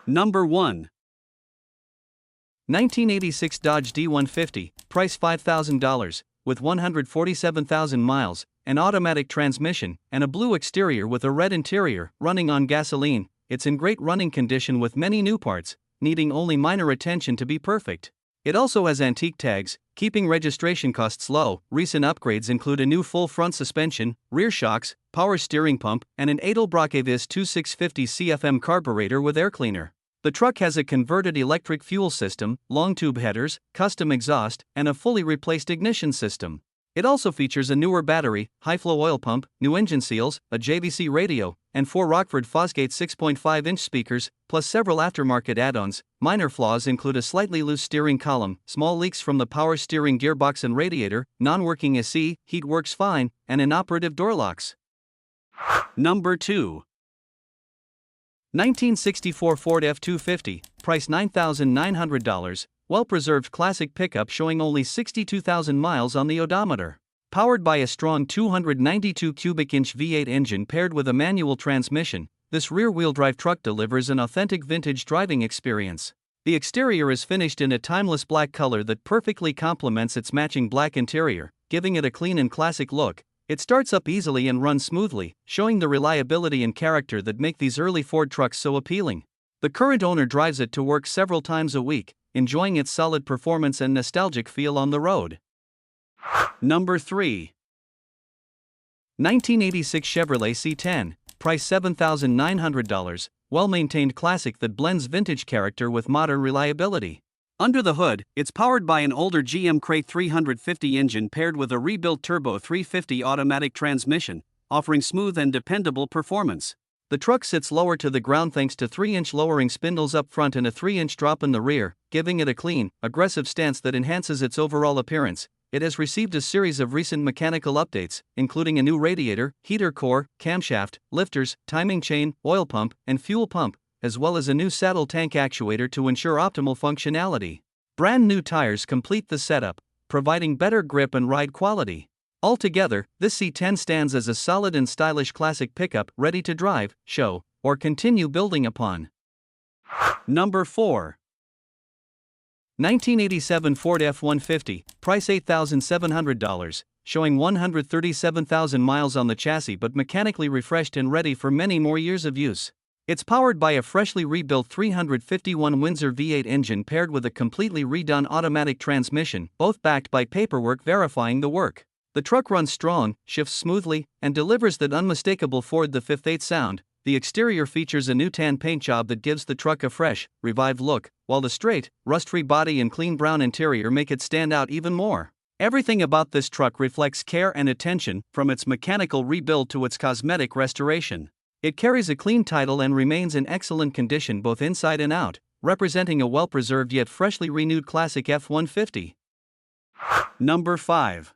Number 1. 1986 Dodge D150, price $5,000, with 147,000 miles, an automatic transmission, and a blue exterior with a red interior, running on gasoline. It's in great running condition with many new parts, needing only minor attention to be perfect. It also has antique tags, keeping registration costs low. Recent upgrades include a new full front suspension, rear shocks, power steering pump, and an Edelbrock-Avis 2650 CFM carburetor with air cleaner. The truck has a converted electric fuel system, long tube headers, custom exhaust, and a fully replaced ignition system. It also features a newer battery, high-flow oil pump, new engine seals, a JVC radio, and 4 Rockford Fosgate 6.5-inch speakers, plus several aftermarket add-ons. Minor flaws include a slightly loose steering column, small leaks from the power steering gearbox and radiator, non-working AC, heat works fine, and inoperative door locks. Number 2. 1964 Ford F250, price $9,900, well-preserved classic pickup showing only 62,000 miles on the odometer. Powered by a strong 292 cubic inch V8 engine paired with a manual transmission, this rear-wheel drive truck delivers an authentic vintage driving experience. The exterior is finished in a timeless black color that perfectly complements its matching black interior, giving it a clean and classic look. It starts up easily and runs smoothly, showing the reliability and character that make these early Ford trucks so appealing. The current owner drives it to work several times a week, enjoying its solid performance and nostalgic feel on the road. Number 3. 1986 Chevrolet C10, price $7,900, well-maintained classic that blends vintage character with modern reliability. Under the hood, it's powered by an older GM Crate 350 engine paired with a rebuilt Turbo 350 automatic transmission, offering smooth and dependable performance. The truck sits lower to the ground thanks to 3-inch lowering spindles up front and a 3-inch drop in the rear, giving it a clean, aggressive stance that enhances its overall appearance. It has received a series of recent mechanical updates, including a new radiator, heater core, camshaft, lifters, timing chain, oil pump, and fuel pump, as well as a new saddle tank actuator to ensure optimal functionality. Brand new tires complete the setup, providing better grip and ride quality. Altogether, this C10 stands as a solid and stylish classic pickup ready to drive, show, or continue building upon. Number 4. 1987 Ford F150, price $8,700, showing 137,000 miles on the chassis but mechanically refreshed and ready for many more years of use. It's powered by a freshly rebuilt 351 Windsor V8 engine paired with a completely redone automatic transmission, both backed by paperwork verifying the work. The truck runs strong, shifts smoothly, and delivers that unmistakable Ford the 5/8 sound. The exterior features a new tan paint job that gives the truck a fresh, revived look, while the straight, rust-free body and clean brown interior make it stand out even more. Everything about this truck reflects care and attention, from its mechanical rebuild to its cosmetic restoration. It carries a clean title and remains in excellent condition both inside and out, representing a well-preserved yet freshly renewed classic F150. Number 5.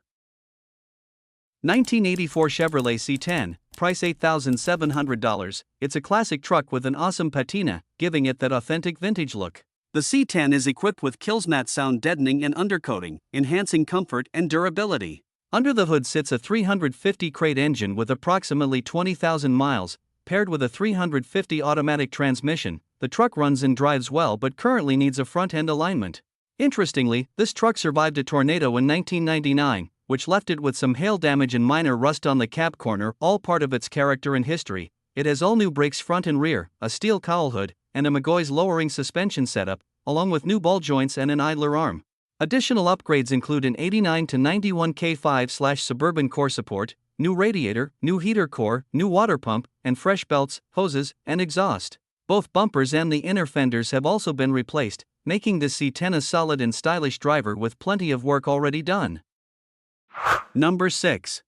1984 Chevrolet C10, price $8,700. It's a classic truck with an awesome patina, giving it that authentic vintage look. The C10 is equipped with Killsmat sound deadening and undercoating, enhancing comfort and durability. Under the hood sits a 350 crate engine with approximately 20,000 miles, paired with a 350 automatic transmission. The truck runs and drives well but currently needs a front-end alignment. Interestingly, this truck survived a tornado in 1999, which left it with some hail damage and minor rust on the cab corner, all part of its character and history. It has all new brakes front and rear, a steel cowl hood, and a McGoy's lowering suspension setup, along with new ball joints and an idler arm. Additional upgrades include an 89 to 91 K5/Suburban core support, new radiator, new heater core, new water pump, and fresh belts, hoses, and exhaust. Both bumpers and the inner fenders have also been replaced, making this C10 a solid and stylish driver with plenty of work already done. Number 6.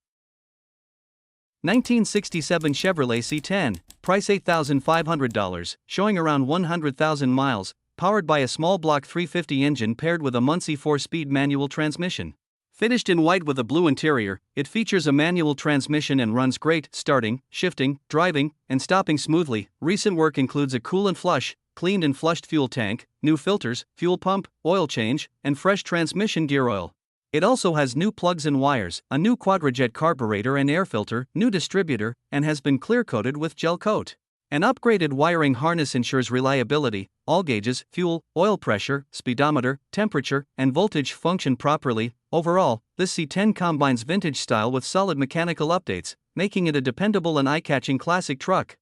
1967 Chevrolet C10, price $8,500, showing around 100,000 miles, powered by a small block 350 engine paired with a Muncie 4-speed manual transmission. Finished in white with a blue interior, it features a manual transmission and runs great, starting, shifting, driving, and stopping smoothly. Recent work includes a coolant flush, cleaned and flushed fuel tank, new filters, fuel pump, oil change, and fresh transmission gear oil. It also has new plugs and wires, a new quadrajet carburetor and air filter, new distributor, and has been clear-coated with gel coat. An upgraded wiring harness ensures reliability. All gauges, fuel, oil pressure, speedometer, temperature, and voltage function properly. Overall, this C10 combines vintage style with solid mechanical updates, making it a dependable and eye-catching classic truck.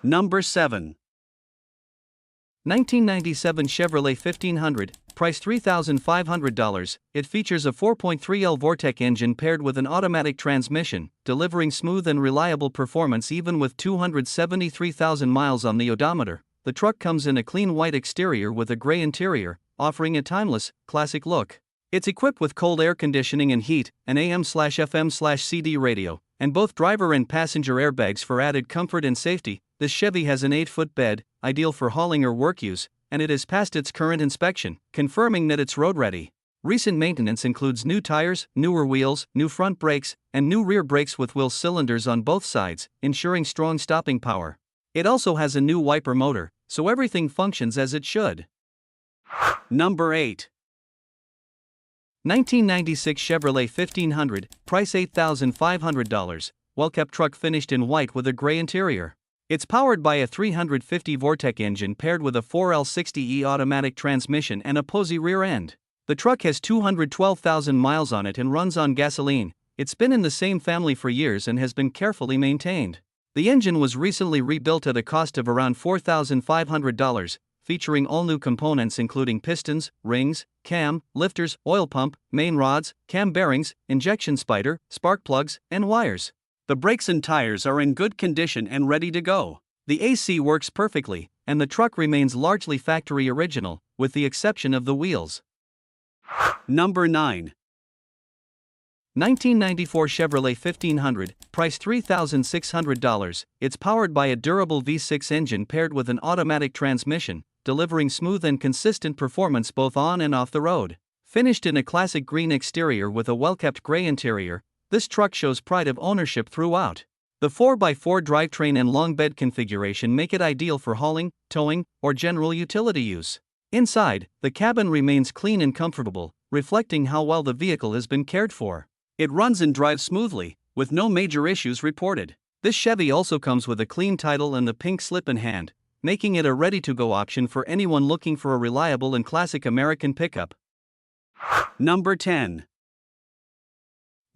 Number 7. 1997 Chevrolet 1500, priced $3,500. It features a 4.3L Vortec engine paired with an automatic transmission, delivering smooth and reliable performance even with 273,000 miles on the odometer. The truck comes in a clean white exterior with a gray interior, offering a timeless, classic look. It's equipped with cold air conditioning and heat, an AM/FM/CD radio, and both driver and passenger airbags for added comfort and safety. This Chevy has an 8-foot bed, ideal for hauling or work use, and it has passed its current inspection, confirming that it's road-ready. Recent maintenance includes new tires, newer wheels, new front brakes, and new rear brakes with wheel cylinders on both sides, ensuring strong stopping power. It also has a new wiper motor, so everything functions as it should. Number 8. 1996 Chevrolet 1500, price $8,500, well-kept truck finished in white with a gray interior. It's powered by a 350 Vortec engine paired with a 4L60E automatic transmission and a posy rear end. The truck has 212,000 miles on it and runs on gasoline. It's been in the same family for years and has been carefully maintained. The engine was recently rebuilt at a cost of around $4,500, featuring all new components including pistons, rings, cam, lifters, oil pump, main rods, cam bearings, injection spider, spark plugs, and wires. The brakes and tires are in good condition and ready to go. The AC works perfectly, and the truck remains largely factory original, with the exception of the wheels. Number 9. 1994 Chevrolet 1500, priced $3,600. It's powered by a durable V6 engine paired with an automatic transmission, delivering smooth and consistent performance both on and off the road. Finished in a classic green exterior with a well-kept gray interior, this truck shows pride of ownership throughout. The 4x4 drivetrain and long bed configuration make it ideal for hauling, towing, or general utility use. Inside, the cabin remains clean and comfortable, reflecting how well the vehicle has been cared for. It runs and drives smoothly, with no major issues reported. This Chevy also comes with a clean title and the pink slip in hand, making it a ready-to-go option for anyone looking for a reliable and classic American pickup. Number 10.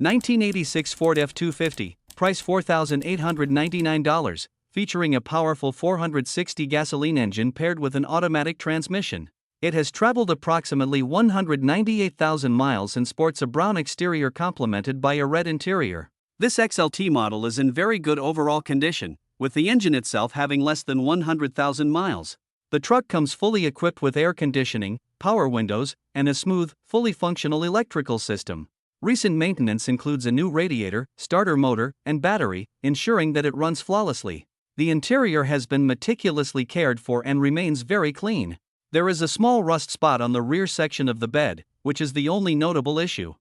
1986 Ford F250, price $4,899, featuring a powerful 460 gasoline engine paired with an automatic transmission. It has traveled approximately 198,000 miles and sports a brown exterior complemented by a red interior. This XLT model is in very good overall condition, with the engine itself having less than 100,000 miles. The truck comes fully equipped with air conditioning, power windows, and a smooth, fully functional electrical system. Recent maintenance includes a new radiator, starter motor, and battery, ensuring that it runs flawlessly. The interior has been meticulously cared for and remains very clean. There is a small rust spot on the rear section of the bed, which is the only notable issue.